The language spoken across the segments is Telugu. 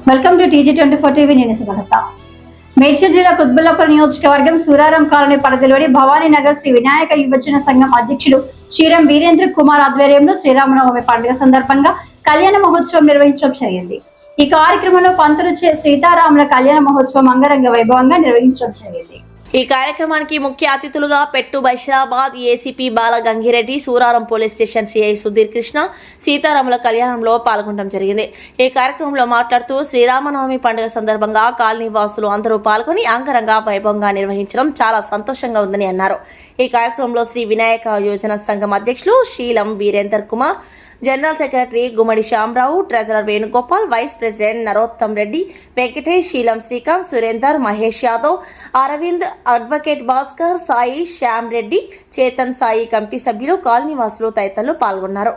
Welcome to TG24 TV. నేను సుమలత. మేడ్చల్ జిల్లా కుత్బుల్లాపూర్ నియోజకవర్గం సూరారం కాలనీ పరిధిలోని భవానీ నగర్ శ్రీ వినాయక యువజన సంఘం అధ్యక్షుడు శ్రీరామ్ వీరేంద్ర కుమార్ ఆధ్వర్యంలో శ్రీరామనవమి పండుగ సందర్భంగా కళ్యాణ మహోత్సవం నిర్వహించడం జరిగింది. ఈ కార్యక్రమంలో పంతులు సీతారాముల కళ్యాణ మహోత్సవం అంగరంగ వైభవంగా నిర్వహించడం జరిగింది. ఈ కార్యక్రమానికి ముఖ్య అతిథులుగా Pet Basheerabad ACP Bala Gangireddy, Suraram police station CI Sudhir Krishna సీతారాముల కళ్యాణంలో పాల్గొనడం జరిగింది. ఈ కార్యక్రమంలో మాట్లాడుతూ శ్రీరామనవమి పండుగ సందర్భంగా కాలనీ వాసులు అందరూ పాల్గొని అంగరంగ వైభవంగా నిర్వహించడం చాలా సంతోషంగా ఉందని అన్నారు. ఈ కార్యక్రమంలో శ్రీ వినాయక యోజన సంఘం అధ్యక్షులు Seelam Virender Kumar, general secretary Gummadi Shyamrao, treasurer Venugopal, vice president Narottam Reddy, Venkatesh, Seelam Srikanth, Surender, Mahesh Yadav, Arvind, advocate Bhaskar, Sai, Shyam Reddy, Chetan Sai committee సభ్యులు, కాలనీవాసులు తదితరులు పాల్గొన్నారు.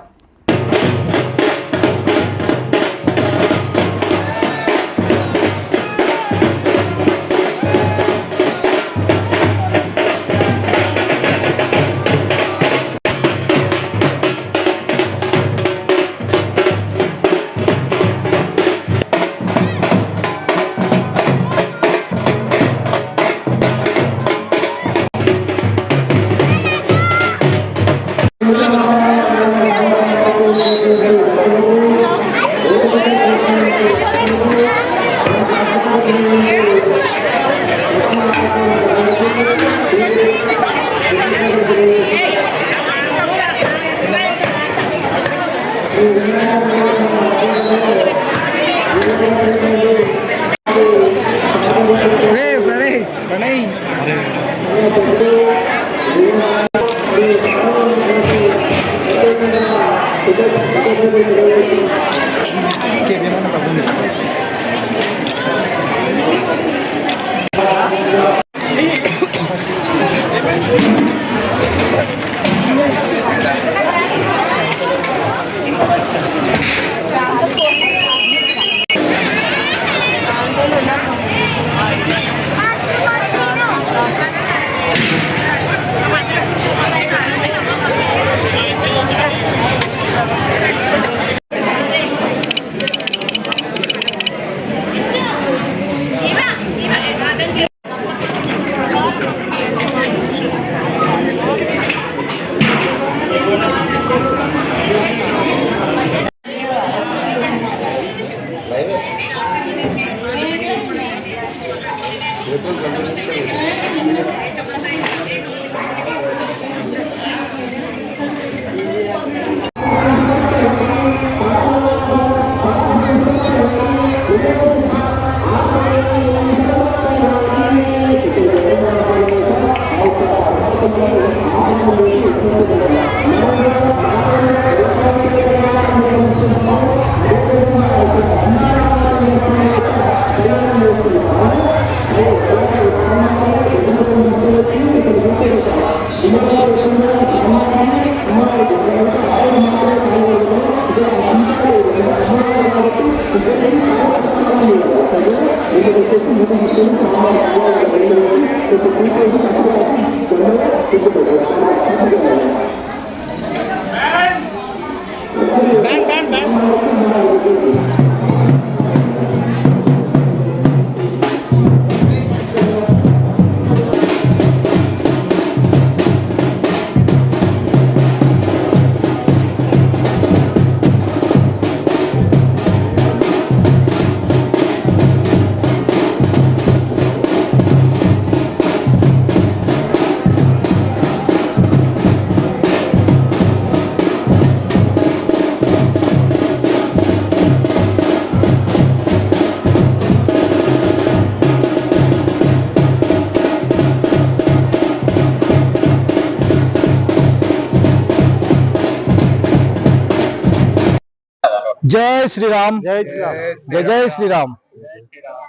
జై శ్రీరామ్, జై శ్రీరామ్, జై జై శ్రీరామ్.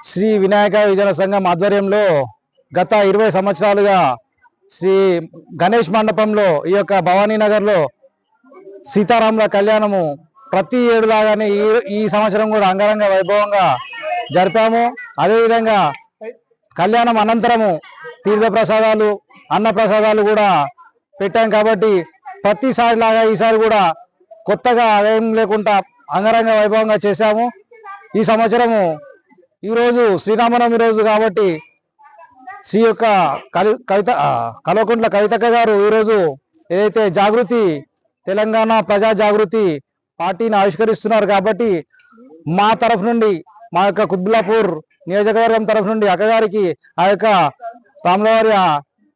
శ్రీ వినాయక యువజన సంఘం ఆధ్వర్యంలో గత 20 సంవత్సరాలుగా శ్రీ గణేష్ మండపంలో ఈ యొక్క భవానీ నగర్ లో సీతారాముల కళ్యాణము ప్రతి ఏడులాగానే ఈ సంవత్సరం కూడా అంగరంగ వైభవంగా జరిపాము. అదేవిధంగా కళ్యాణం అనంతరము తీర్థ ప్రసాదాలు, అన్న ప్రసాదాలు కూడా పెట్టాం. కాబట్టి ప్రతిసారి లాగా ఈసారి కూడా కొత్తగా ఏం లేకుండా అంగరంగ వైభవంగా చేశాము. ఈ సంవత్సరము ఈరోజు శ్రీరామనవమి రోజు కాబట్టి శ్రీ యొక్క కల్వకుంట్ల కవితక్క గారు ఈరోజు ఏదైతే జాగృతి తెలంగాణ ప్రజా జాగృతి పార్టీని ఆవిష్కరిస్తున్నారు కాబట్టి మా తరఫు నుండి మా యొక్క కుత్బుల్లాపూర్ నియోజకవర్గం తరఫు నుండి అక్కగారికి ఆ యొక్క రాములవారి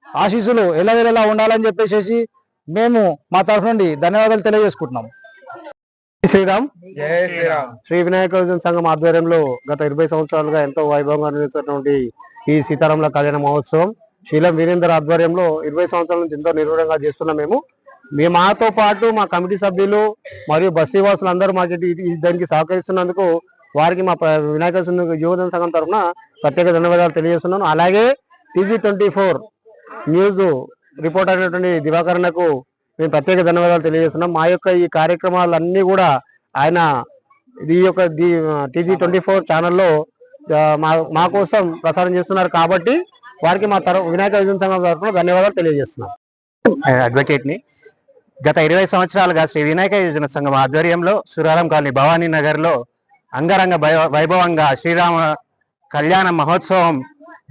ఆశీస్సులు ఎల్లవేళలా ఉండాలని చెప్పేసి మేము మా తరఫు నుండి ధన్యవాదాలు తెలియజేసుకుంటున్నాం. శ్రీరామ్ జై శ్రీరామ్. శ్రీ వినాయక యువజన సంఘం ఆధ్వర్యంలో గత 20 సంవత్సరాలుగా ఎంతో వైభవంగా నిర్వహిస్తున్నటువంటి ఈ సీతారాముల కళ్యాణ మహోత్సవం శీలం వీరేందర్ ఆధ్వర్యంలో 20 సంవత్సరాల నుంచి ఎంతో నిర్వహణగా చేస్తున్నాం. మేము మాతో పాటు మా కమిటీ సభ్యులు మరియు బస్తీవాసులు అందరూ మాకు దానికి సహకరిస్తున్నందుకు వారికి మా వినాయక యువజన సంఘం తరఫున ప్రత్యేక ధన్యవాదాలు తెలియజేస్తున్నాను. అలాగే TG24 న్యూస్ రిపోర్టర్ అయినటువంటి దివాకరణకు మేము ప్రత్యేక ధన్యవాదాలు తెలియజేస్తున్నాం. మా యొక్క ఈ కార్యక్రమాలన్నీ కూడా ఆయన ఈ యొక్క TG24 ఛానల్లో మా కోసం ప్రసారం చేస్తున్నారు కాబట్టి వారికి మా వినాయక యువజన సంఘం తరఫున ధన్యవాదాలు తెలియజేస్తున్నాం. అడ్వకేట్ ని గత 20 సంవత్సరాలుగా శ్రీ వినాయక యువజన సంఘం ఆధ్వర్యంలో సూరారం కాలనీ భవానీ నగర్ లో అంగరంగ వైభవంగా శ్రీరామ కళ్యాణ మహోత్సవం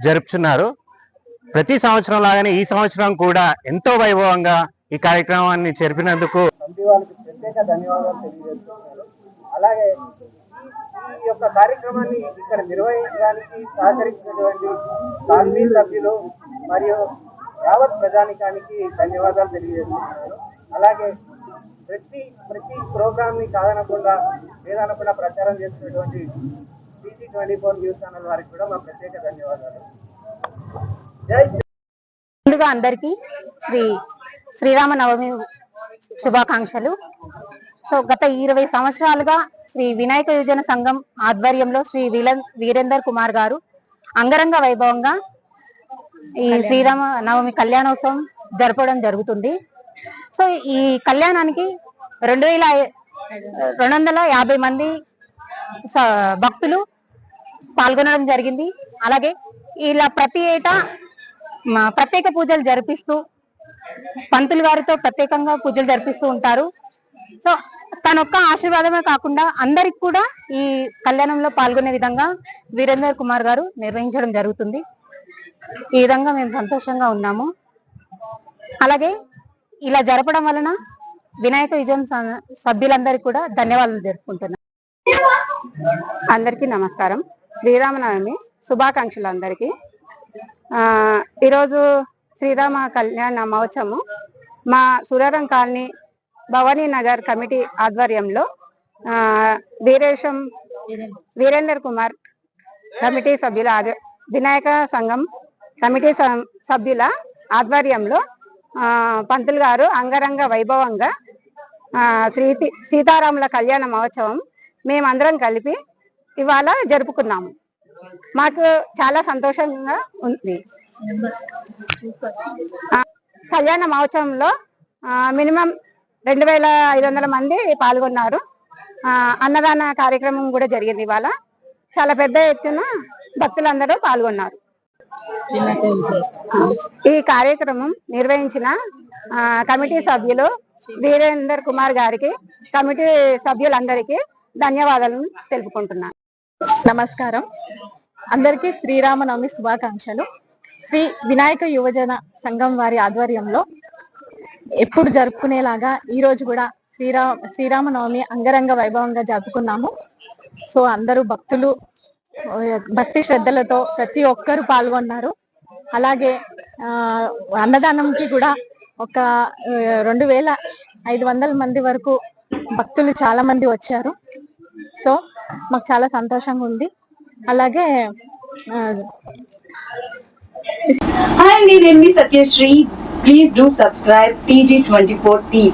జరుపుతున్నారు. ప్రతి సంవత్సరం లాగానే ఈ సంవత్సరం కూడా ఎంతో వైభవంగా ఈ కార్యక్రమాన్ని జరిపినందుకు ప్రత్యేక ధన్యవాదాలు తెలియజేస్తున్నారు. అలాగే ఈ యొక్క కార్యక్రమాన్ని ఇక్కడ నిర్వహించడానికి సహకరించినటువంటి కాలనీ సభ్యులు మరియు యావత్ ప్రజానికానికి ధన్యవాదాలు తెలియజేస్తున్నారు. అలాగే ప్రతి ప్రోగ్రామ్ ని కాదనకుండా ఏదనకుండా ప్రచారం చేస్తున్నటువంటి TG24 న్యూస్ ఛానల్ వారికి కూడా మా ప్రత్యేక ధన్యవాదాలు. ముందుగా అందరికీ శ్రీరామనవమి శుభాకాంక్షలు. సో గత 20 సంవత్సరాలుగా శ్రీ వినాయక యువజన సంఘం ఆధ్వర్యంలో శ్రీ వీరేందర్ కుమార్ గారు అంగరంగ వైభవంగా ఈ శ్రీరామ నవమి కళ్యాణోత్సవం జరపడం జరుగుతుంది. సో ఈ కళ్యాణానికి 250 మంది భక్తులు పాల్గొనడం జరిగింది. అలాగే ఇలా ప్రతి ఏటా ప్రత్యేక పూజలు జరిపిస్తూ పంతులు గారితో ప్రత్యేకంగా పూజలు జరిపిస్తూ ఉంటారు. సో తనొక్క ఆశీర్వాదమే కాకుండా అందరికి కూడా ఈ కళ్యాణంలో పాల్గొనే విధంగా వీరేందర్ కుమార్ గారు నిర్వహించడం జరుగుతుంది. ఈ విధంగా మేము సంతోషంగా ఉన్నాము. అలాగే ఇలా జరపడం వలన వినాయక యువజన సభ్యులందరికీ కూడా ధన్యవాదాలు జరుపుకుంటున్నాం. అందరికీ నమస్కారం. శ్రీరామనవమి శుభాకాంక్షలు అందరికీ. ఈరోజు శ్రీరామ కళ్యాణ మహోత్సవం మా సూరారం కాలనీ భవానీ నగర్ కమిటీ ఆధ్వర్యంలో వీరేందర్ కుమార్ కమిటీ సభ్యుల వినాయక సంఘం కమిటీ సభ్యుల ఆధ్వర్యంలో పంతులు గారు అంగరంగ వైభవంగా సీతారాముల కళ్యాణ మహోత్సవం మేమందరం కలిపి ఇవాళ జరుపుకున్నాము. మాకు చాలా సంతోషంగా ఉంది. కళ్యాణ మహోత్సవంలో మినిమం 2500 మంది పాల్గొన్నారు. అన్నదాన కార్యక్రమం కూడా జరిగింది. ఇవాళ చాలా పెద్ద ఎత్తున భక్తులందరూ పాల్గొన్నారు. ఈ కార్యక్రమం నిర్వహించిన కమిటీ సభ్యులు వీరేందర్ కుమార్ గారికి, కమిటీ సభ్యులందరికీ ధన్యవాదాలు తెలుపుకుంటున్నాను. నమస్కారం. అందరికీ శ్రీరామనవమి శుభాకాంక్షలు. శ్రీ వినాయక యువజన సంఘం వారి ఆధ్వర్యంలో ఎప్పుడు జరుపుకునేలాగా ఈ రోజు కూడా శ్రీరామనవమి అంగరంగ వైభవంగా జరుపుకున్నాము. సో అందరూ భక్తులు భక్తి శ్రద్ధలతో ప్రతి ఒక్కరు పాల్గొన్నారు. అలాగే అన్నదానంకి కూడా ఒక 2500 మంది వరకు భక్తులు చాలా మంది వచ్చారు. సో మాకు చాలా సంతోషంగా ఉంది. అలాగే Hi, నేను మీ Satyasri. Please do subscribe TG24 TV.